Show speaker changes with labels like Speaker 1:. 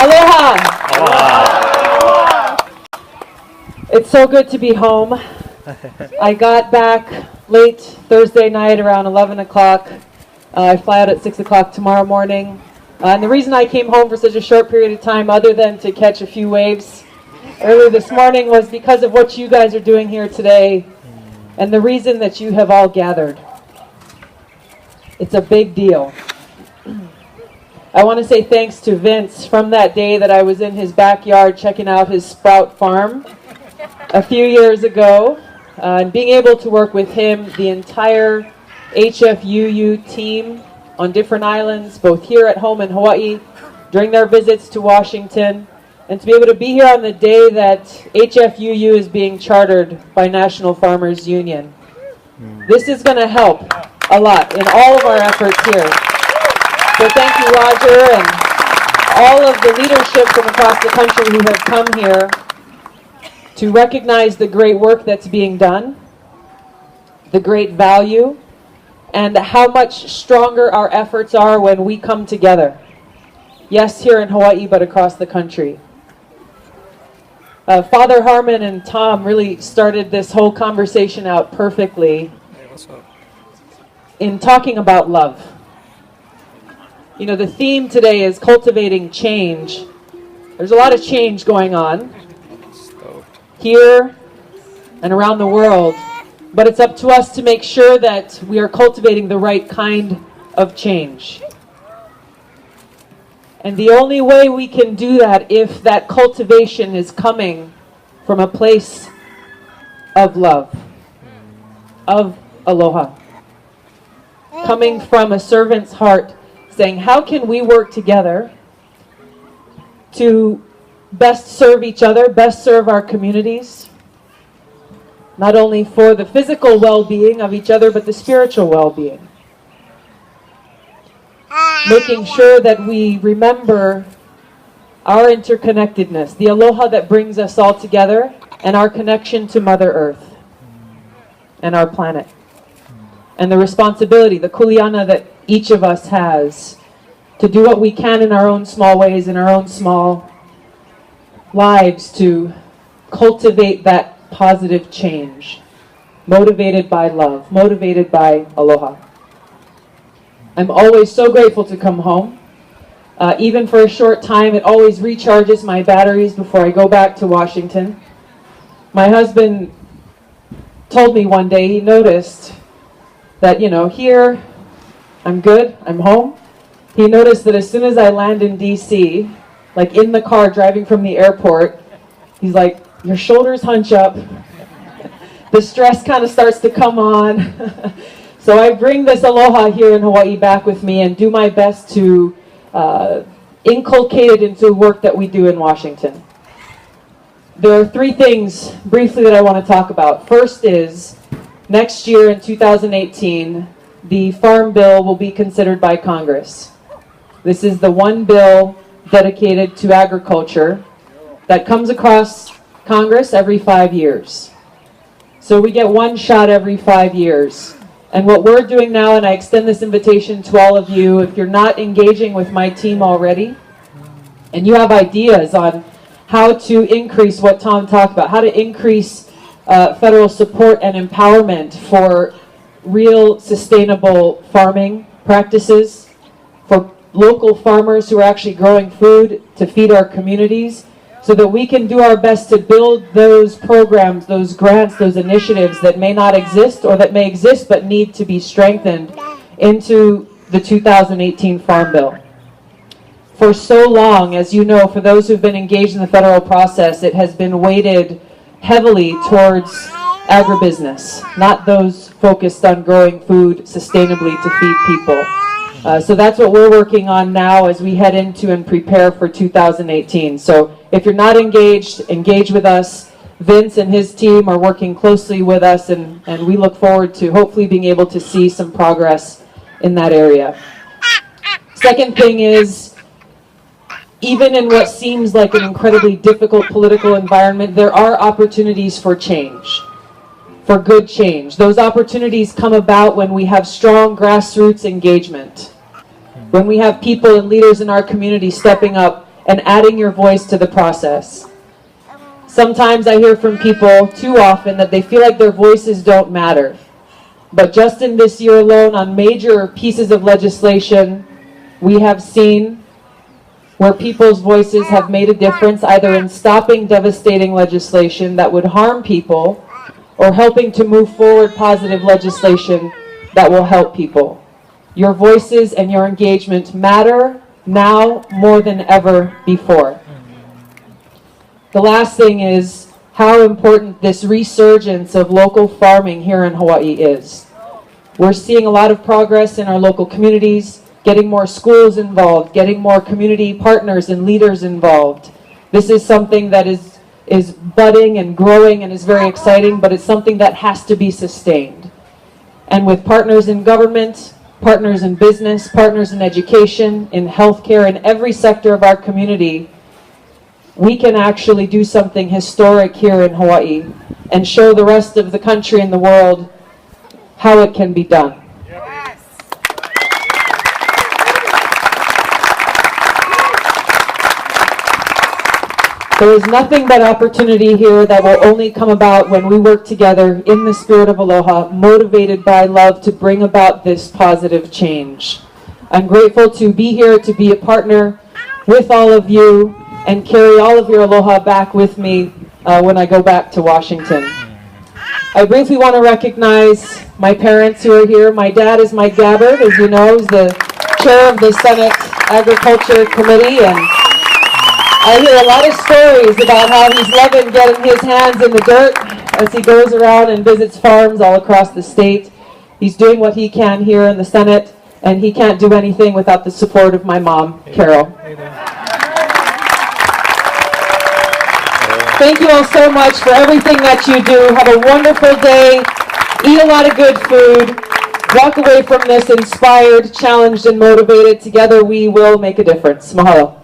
Speaker 1: Aloha! It's so good to be home. I got back late Thursday night around 11 o'clock. I fly out at 6 o'clock tomorrow morning. And the reason I came home for such a short period of time, other than to catch a few waves early this morning, was because of what you guys are doing here today and the reason that you have all gathered. It's a big deal. I want to say thanks to Vince from that day that I was in his backyard checking out his sprout farm a few years ago, and being able to work with him, the entire HFUU team on different islands, both here at home in Hawaii, during their visits to Washington, and to be able to be here on the day that HFUU is being chartered by National Farmers Union. This is going to help a lot in all of our efforts here. So thank you, Roger, and all of the leadership from across the country who have come here to recognize the great work that's being done, the great value, and how much stronger our efforts are when we come together. Yes, here in Hawaii, but across the country. Father Harmon and Tom really started this whole conversation out perfectly in talking about love. You know, the theme today is cultivating change. There's a lot of change going on here and around the world, but it's up to us to make sure that we are cultivating the right kind of change. And the only way we can do that if that cultivation is coming from a place of love, of aloha, coming from a servant's heart, saying, how can we work together to best serve each other, best serve our communities, not only for the physical well-being of each other, but the spiritual well-being. Making sure that we remember our interconnectedness, the aloha that brings us all together, and our connection to Mother Earth and our planet. And the responsibility, the kuleana that each of us has to do what we can in our own small ways, in our own small lives, to cultivate that positive change, motivated by love, motivated by aloha. I'm always so grateful to come home. Even for a short time, it always recharges my batteries before I go back to Washington. My husband told me one day, he noticed that, you know, here, I'm good, I'm home. He noticed that as soon as I land in DC, like in the car driving from the airport, he's like, your shoulders hunch up. The stress kind of starts to come on. So I bring this aloha here in Hawaii back with me and do my best to inculcate it into the work that we do in Washington. There are three things briefly that I want to talk about. First is, next year in 2018, the Farm Bill will be considered by Congress. This is the one bill dedicated to agriculture that comes across Congress every 5 years. So we get one shot every 5 years. And what we're doing now, and I extend this invitation to all of you, if you're not engaging with my team already, and you have ideas on how to increase what Tom talked about, how to increase federal support and empowerment for real sustainable farming practices, for local farmers who are actually growing food to feed our communities, so that we can do our best to build those programs, those grants, those initiatives that may not exist or that may exist but need to be strengthened into the 2018 Farm Bill. For so long, as you know, for those who've been engaged in the federal process, it has been weighted heavily towards agribusiness, not those focused on growing food sustainably to feed people. So that's what we're working on now as we head into and prepare for 2018. So if you're not engaged, engage with us. Vince and his team are working closely with us, and we look forward to hopefully being able to see some progress in that area. Second thing is, even in what seems like an incredibly difficult political environment, there are opportunities for change, for good change. Those opportunities come about when we have strong grassroots engagement, when we have people and leaders in our community stepping up and adding your voice to the process. Sometimes I hear from people too often that they feel like their voices don't matter. But just in this year alone, on major pieces of legislation, we have seen where people's voices have made a difference, either in stopping devastating legislation that would harm people or helping to move forward positive legislation that will help people. Your voices and your engagement matter now more than ever before. The last thing is how important this resurgence of local farming here in Hawaii is. We're seeing a lot of progress in our local communities, getting more schools involved, getting more community partners and leaders involved. This is something that is budding and growing and is very exciting, but it's something that has to be sustained. And with partners in government, partners in business, partners in education, in healthcare, in every sector of our community, we can actually do something historic here in Hawaii and show the rest of the country and the world how it can be done.
Speaker 2: Yes.
Speaker 1: There is nothing but opportunity here that will only come about when we work together in the spirit of aloha, motivated by love to bring about this positive change. I'm grateful to be here, to be a partner with all of you, and carry all of your aloha back with me when I go back to Washington. I briefly want to recognize my parents who are here. My dad is Mike Gabbard, as you know, is the chair of the Senate Agriculture Committee, and I hear a lot of stories about how he's loving getting his hands in the dirt as he goes around and visits farms all across the state. He's doing what he can here in the Senate, and he can't do anything without the support of my mom, Carol. Thank you all so much for everything that you do. Have a wonderful day. Eat a lot of good food. Walk away from this inspired, challenged, and motivated. Together we will make a difference. Mahalo.